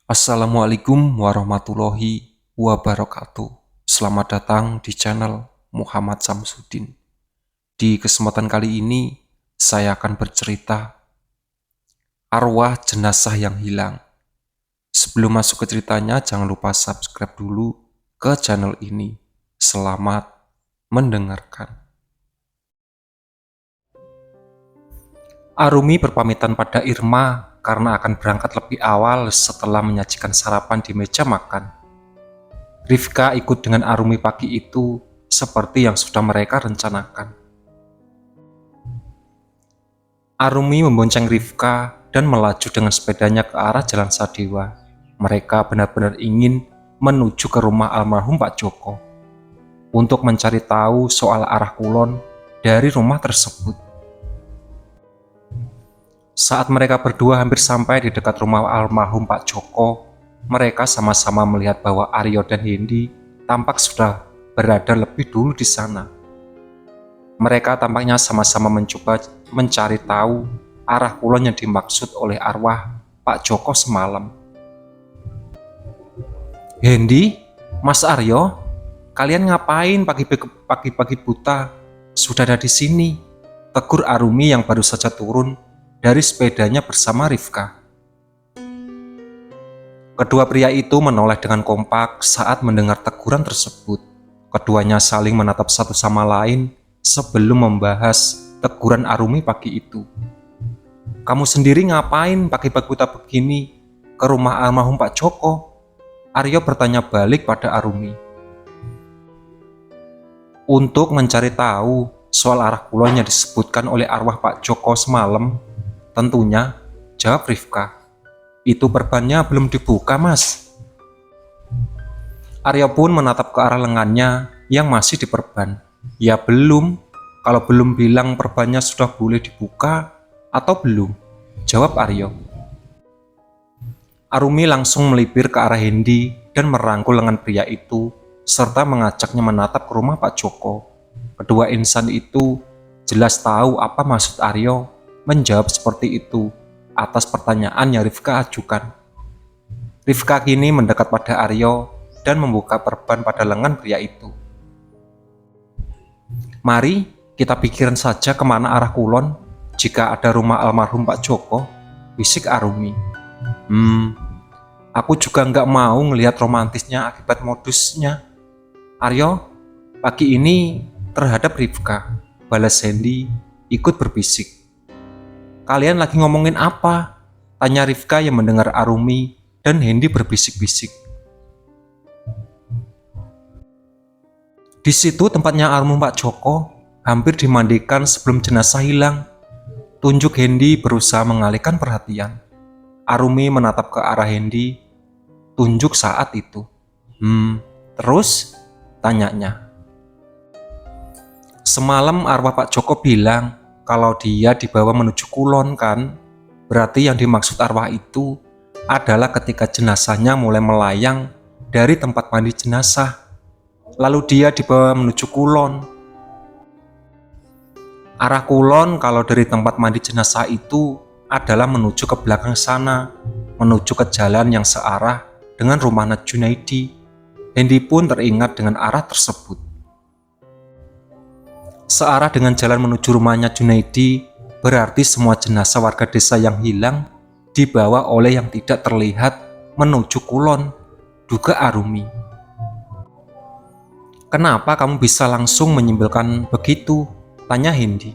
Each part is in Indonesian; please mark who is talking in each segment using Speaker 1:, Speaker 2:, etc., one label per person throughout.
Speaker 1: Assalamualaikum warahmatullahi wabarakatuh. Selamat datang di channel Muhammad Samsudin. Di kesempatan kali ini, saya akan bercerita arwah jenazah yang hilang. Sebelum masuk ke ceritanya, jangan lupa subscribe dulu ke channel ini. Selamat mendengarkan. Arumi berpamitan pada Irma karena akan berangkat lebih awal setelah menyajikan sarapan di meja makan. Rifka ikut dengan Arumi pagi itu seperti yang sudah mereka rencanakan. Arumi membonceng Rifka dan melaju dengan sepedanya ke arah Jalan Sadewa. Mereka benar-benar ingin menuju ke rumah almarhum Pak Joko untuk mencari tahu soal arah kulon dari rumah tersebut. Saat mereka berdua hampir sampai di dekat rumah almarhum Pak Joko, mereka sama-sama melihat bahwa Aryo dan Hendi tampak sudah berada lebih dulu di sana. Mereka tampaknya sama-sama mencoba mencari tahu arah kulon yang dimaksud oleh arwah Pak Joko semalam. "Hendi, Mas Aryo, kalian ngapain pagi-pagi buta? Sudah ada di sini," tegur Arumi yang baru saja turun dari sepedanya bersama Rifka. Kedua pria itu menoleh dengan kompak saat mendengar teguran tersebut. Keduanya saling menatap satu sama lain sebelum membahas teguran Arumi pagi itu. "Kamu sendiri ngapain pagi-pagi buta begini ke rumah almarhum Pak Joko?" Aryo bertanya balik pada Arumi. "Untuk mencari tahu soal arah kulon yang disebutkan oleh arwah Pak Joko semalam, tentunya," jawab Rifka. "Itu perbannya belum dibuka, Mas." Aryo pun menatap ke arah lengannya yang masih diperban. "Ya belum, kalau belum bilang perbannya sudah boleh dibuka atau belum?" jawab Aryo. Arumi langsung melipir ke arah Hendi dan merangkul lengan pria itu serta mengajaknya menatap ke rumah Pak Joko. Kedua insan itu jelas tahu apa maksud Aryo menjawab seperti itu atas pertanyaan yang Rifka ajukan. Rifka kini mendekat pada Aryo dan membuka perban pada lengan pria itu. "Mari kita pikirin saja kemana arah kulon jika ada rumah almarhum Pak Joko," bisik Arumi. Aku juga nggak mau ngelihat romantisnya akibat modusnya, Aryo, pagi ini terhadap Rifka," balas Hendi ikut berbisik. "Kalian lagi ngomongin apa?" tanya Rifka yang mendengar Arumi dan Hendi berbisik-bisik. "Di situ tempatnya almarhum Pak Joko, hampir dimandikan sebelum jenazah hilang," tunjuk Hendi berusaha mengalihkan perhatian. Arumi menatap ke arah Hendi, tunjuk saat itu. Terus?" tanyanya. "Semalam arwah Pak Joko bilang kalau dia dibawa menuju kulon kan, berarti yang dimaksud arwah itu adalah ketika jenazahnya mulai melayang dari tempat mandi jenazah, lalu dia dibawa menuju kulon. Arah kulon kalau dari tempat mandi jenazah itu adalah menuju ke belakang sana, menuju ke jalan yang searah dengan rumah Junaidi." Hendi pun teringat dengan arah tersebut. Searah dengan jalan menuju rumahnya Junaidi, berarti semua jenazah warga desa yang hilang dibawa oleh yang tidak terlihat menuju kulon, duga Arumi. "Kenapa kamu bisa langsung menyimpulkan begitu?" tanya Hendi.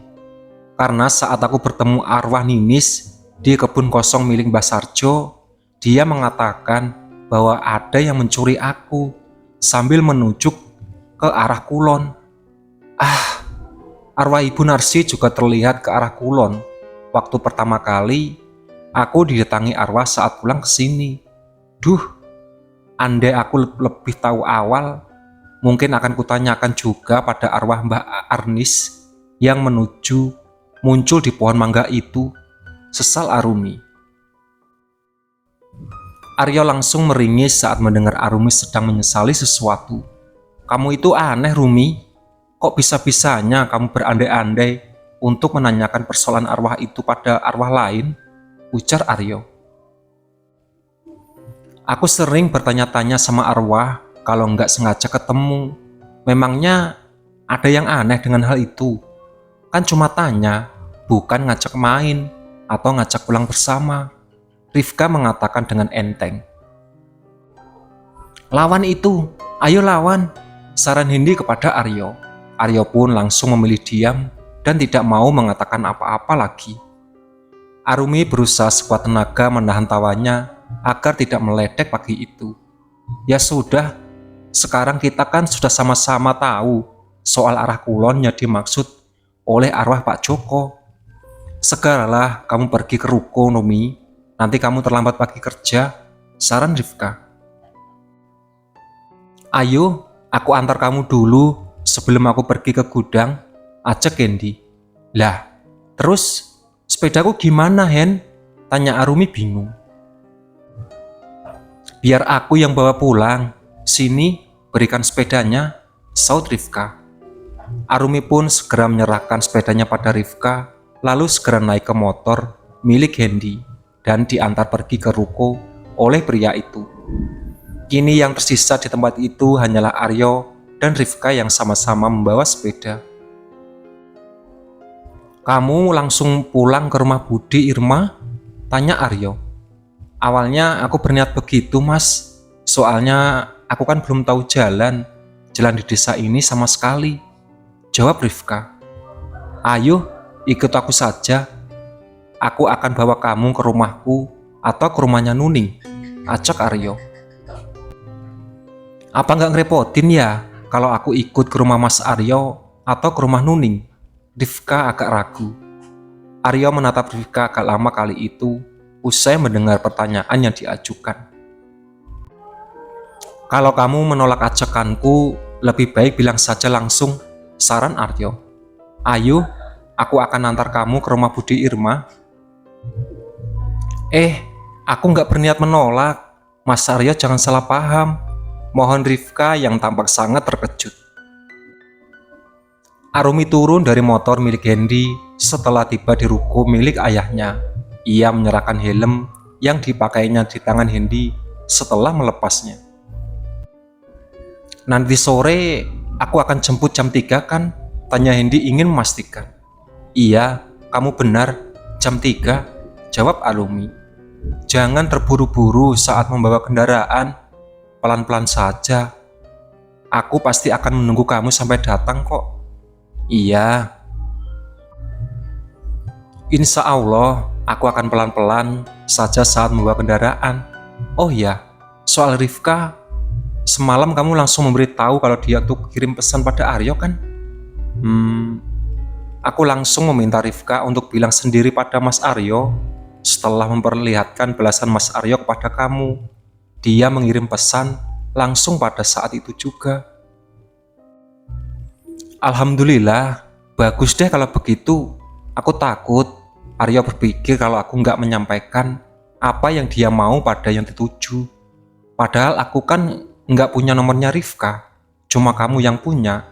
Speaker 1: "Karena saat aku bertemu arwah Ninis di kebun kosong milik Mbah Sarjo, dia mengatakan bahwa ada yang mencuri aku sambil menunjuk ke arah kulon. Arwah Ibu Narsi juga terlihat ke arah kulon waktu pertama kali aku didatangi arwah saat pulang ke sini. Duh, andai aku lebih tahu awal, mungkin akan kutanyakan juga pada arwah Mbak Arnis yang muncul di pohon mangga itu," sesal Arumi. Aryo langsung meringis saat mendengar Arumi sedang menyesali sesuatu. "Kamu itu aneh, Rumi. Kok bisa-bisanya kamu berandai-andai untuk menanyakan persoalan arwah itu pada arwah lain?" ujar Aryo. Aku sering bertanya-tanya sama arwah kalau nggak sengaja ketemu. Memangnya ada yang aneh dengan hal itu? Kan cuma tanya, bukan ngajak main atau ngajak pulang bersama. Rifka mengatakan dengan enteng. Lawan itu, ayo lawan, saran Hendy kepada Aryo. Aryo pun langsung memilih diam dan tidak mau mengatakan apa-apa lagi. Arumi berusaha sekuat tenaga menahan tawanya agar tidak meledek pagi itu. Ya sudah, sekarang kita kan sudah sama-sama tahu soal arah kulon yang dimaksud oleh arwah Pak Joko. Segeralah kamu pergi ke ruko, Nomi. Nanti kamu terlambat pagi kerja, saran Rifka. Ayo, aku antar kamu dulu sebelum aku pergi ke gudang, ajak Hendy. Lah, terus sepedaku gimana, Hen? Tanya Arumi bingung. Biar aku yang bawa pulang. Sini, berikan sepedanya, saut Rifka. Arumi pun segera menyerahkan sepedanya pada Rifka, lalu segera naik ke motor milik Hendy dan diantar pergi ke ruko oleh pria itu. Kini yang tersisa di tempat itu hanyalah Aryo dan Rifka yang sama-sama membawa sepeda. Kamu langsung pulang ke rumah Budi, Irma? Tanya Aryo. Awalnya aku berniat begitu, Mas. Soalnya aku kan belum tahu jalan di desa ini sama sekali. Jawab Rifka. Ayo, ikut aku saja. Aku akan bawa kamu ke rumahku atau ke rumahnya Nuning, ajak Aryo. Apa nggak ngerepotin ya kalau aku ikut ke rumah Mas Aryo atau ke rumah Nuning? Rifka agak ragu. Aryo menatap Rifka agak lama kali itu usai mendengar pertanyaan yang diajukan. Kalau kamu menolak ajakanku, lebih baik bilang saja langsung, saran Aryo. Ayo, aku akan antar kamu ke rumah Budi Irma. Aku nggak berniat menolak. Mas Aryo jangan salah paham. Mohon Rifka yang tampak sangat terkejut. Arumi turun dari motor milik Hendy setelah tiba di ruko milik ayahnya. Ia menyerahkan helm yang dipakainya di tangan Hendy setelah melepasnya. Nanti sore aku akan jemput jam 3 kan? Tanya Hendy ingin memastikan. Iya, kamu benar, jam 3, jawab Arumi. Jangan terburu-buru saat membawa kendaraan. Pelan-pelan saja. Aku pasti akan menunggu kamu sampai datang kok. Iya. Insya Allah, aku akan pelan-pelan saja saat membawa kendaraan. Oh iya, soal Rifka, semalam kamu langsung memberitahu kalau dia tuh kirim pesan pada Aryo kan? Aku langsung meminta Rifka untuk bilang sendiri pada Mas Aryo setelah memperlihatkan belasan Mas Aryo kepada kamu. Dia mengirim pesan langsung pada saat itu juga. Alhamdulillah, bagus deh kalau begitu. Aku takut Aryo berpikir kalau aku nggak menyampaikan apa yang dia mau pada yang dituju. Padahal aku kan nggak punya nomornya Rifka, cuma kamu yang punya.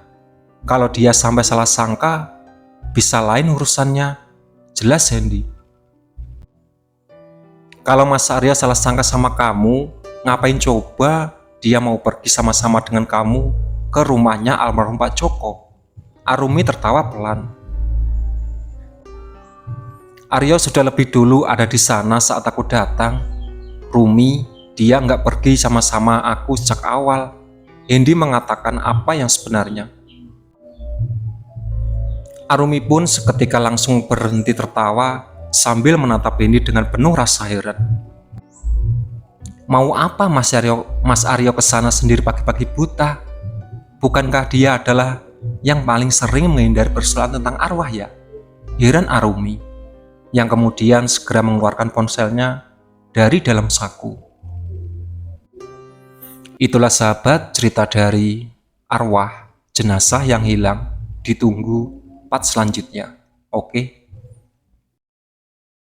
Speaker 1: Kalau dia sampai salah sangka, bisa lain urusannya. Jelas Hendy. Kalau Mas Aryo salah sangka sama kamu, ngapain coba dia mau pergi sama-sama dengan kamu ke rumahnya almarhum Pak Joko? Arumi tertawa pelan. Aryo sudah lebih dulu ada di sana saat aku datang. Rumi, dia nggak pergi sama-sama aku sejak awal. Hendy mengatakan apa yang sebenarnya. Arumi pun seketika langsung berhenti tertawa sambil menatap Hendy dengan penuh rasa heran. Mau apa Mas Aryo kesana sendiri pagi-pagi buta? Bukankah dia adalah yang paling sering menghindari persoalan tentang arwah ya? Heran Arumi, yang kemudian segera mengeluarkan ponselnya dari dalam saku. Itulah sahabat cerita dari arwah jenazah yang hilang. Ditunggu part selanjutnya. Oke.